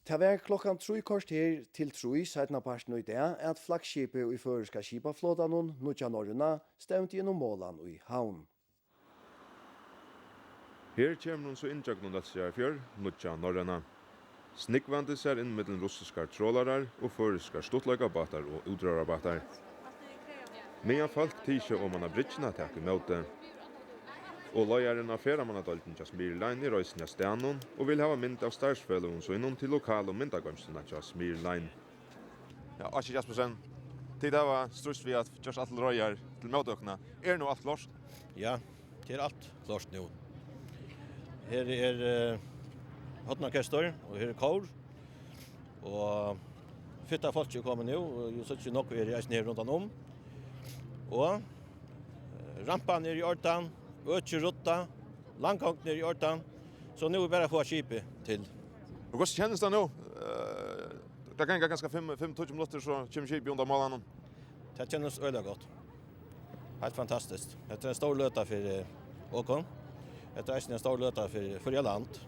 Det var klokkan 3:15 til 3 seitna parten i dag at flaggskipet i føroyska skipaflotan Nýggja Norröna stevnt gjennom målan i Havn. Her kemur hon så inntjøknum at seg fjør, Nýggja Norröna. Sniggvandi ser inn mellom russiskar trålarar og føroyskar stuttleikabatar og utrørabatar. Medan folk tisje om man har bridgena takk i møte. Og løyeren av feramannadolten til Smíðað i røysen av stenen og vil ha mynd av starsfellon så innom til lokal- og myndagømsene til Smíðað. Ja, Asje Jaspersen, tid var strøst vi at gjørs alt røyer til møteøkene. Nå alt klart? Ja, det alt klart nå. Her hotnorkester og her kor. Og fitta folk kommer nå, og jeg synes nok vi reisen her rundt om. Og rampan i ordan, øtje rotta, langkongen i ordan. Så nå er bare få skipet til. Og hvordan kjennes det nå? Det kan ganske 5-20 minutter så kommer skipet under målen. Det kjennes øyelig godt. Helt fantastisk. Det en stor løta for åkon. Det en stor løta for hele land.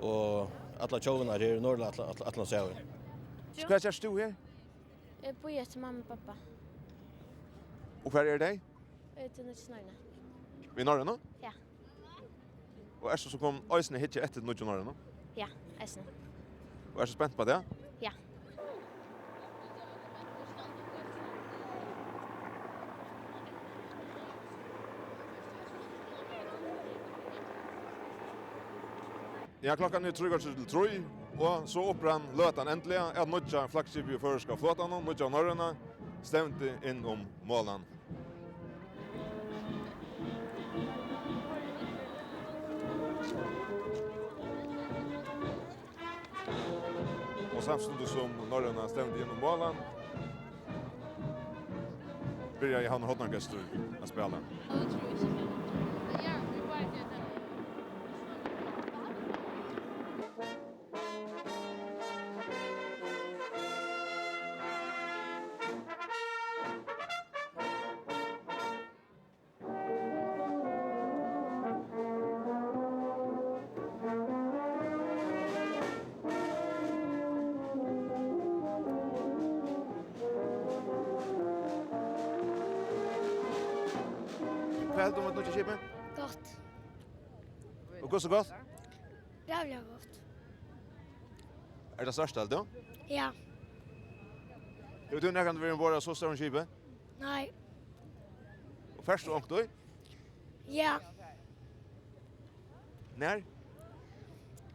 Og alla tjovene her i Norrland, alla sjøen. Hva gjør du her? Jeg bor til mamma og pappa. Og hva er det? Til Nýggja Norröna. I Norröna? Ja. Og er det så kom øysene hit etter Nýggja Norröna? Ja, eisne. Og er du spent på det? Ja. Ja, klokkan 3:03, og så opprann løtan endelig at Nýggja flaggskipet i føroyska flotan, Nýggja Norröna, stevnte inn om målen. Og samtidig som Norröna stevnte inn om målen, börjar i Havn hotnorkester att spela. Hva heldur om at Nýggja skipet? Godt. Og hva så godt? Rævlig godt. Er det størsta, eller? Ja. Har du nærkant vært ombord av så større skipet? Nei. Og først og åkt du? Ja. Nær?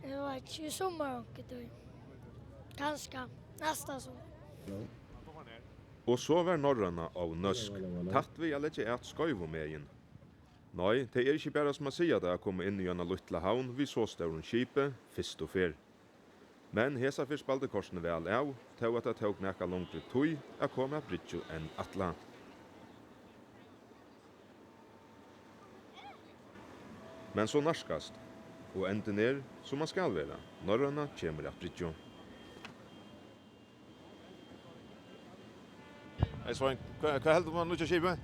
Det var ikke i sommer åket du. Ganske. Nästa sommer. Og så var Norröna av nøsk. Tatt vi alle ikke et skøyvo med inn. Nei, det er ikke bare som man sier det å komme inn i en luttla havn vi så større skipet, fyrst og fyr. Men hesa fyrst spalte korsene vel av, til at det tok nekka longre tøy å komme av bridjo enn atla. Men så narskast, og enden er som man skal være. Norröna kemur av bridjo. Hei Svein, hva heldur man Nýggja skipet?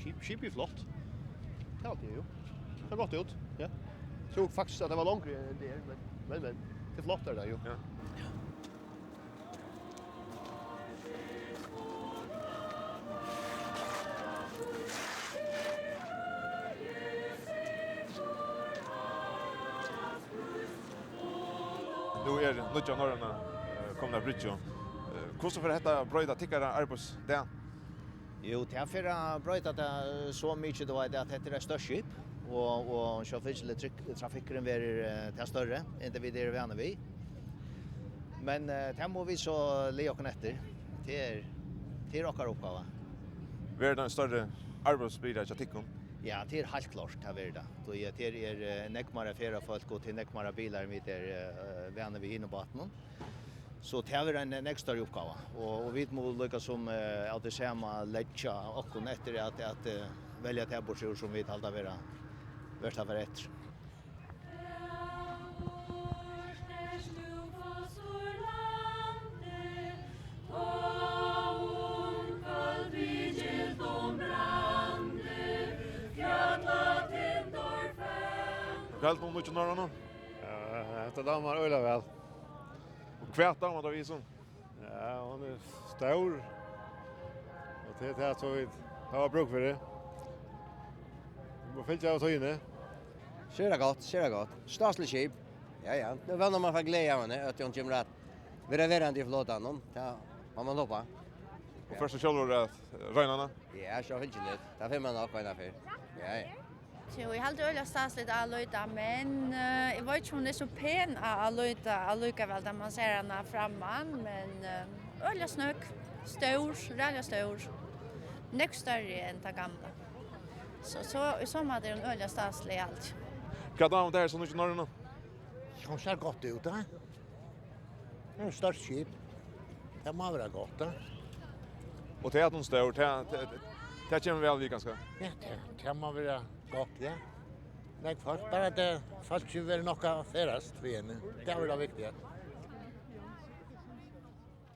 Skipet er flott. Det er alltid jo. Det er godt ut, ja. Jeg tror faktisk at det var långre enn det, men det er flott der jo. Ja. Nu er Nýggja Norröna kommet av bridjo. Hvordan får dette brøyda tikkere arbeids det? Jo, det er for å brøyta det så mye det var at dette er størst skip, og sjåførselig trafikkeren er til større enn det vi er vane vi. Men det må vi så le oss etter. Det er okkar oppgave. Hva er den større arbeidsbyrda til tikkene? Ja, det er helt klart det det. Det er nekmare feriefolk og til nekmare bilar vi er vane vi inne på baten. Så det er en ekstra oppgave, og vi må lykke som at det samme letja okken etter at velge temporsjur som vi alltid være verst av etter. Hva heldur om Nýggja Norröna? Det damer øyla vel. Kväta om att vi som. Ja, hon är stor. Och det är så vi har bruk för det. Vi får fylja av tøyene. Kjøra gott. Staslig skip. Ja. Nu vänner man för glädje av henne att hon kommer att vara verande i flotan. Ja, man hoppa. Och första kjolor röjnarna. Ja, så vill inte. Det får man nog kunna för. Ja. Så jag hade öliga stasligt att löjta, men jag vet inte om det är så pen att löjta likaväl där man ser henne framman, men öliga snöck, rälliga stor, näck större än det gamla. Så i sommar är den öliga staslig allt. Vad damer det här som Nýggja Norröna? Hon ser gott ut, va? Det är en störst skip. Det må vara gott, va? Och det är någon stor, det kommer väl vi ganska. Ja, det må vara gott, ja. Nej, folk, bara det folk skulle väl något färast för henne. Det var det viktiga.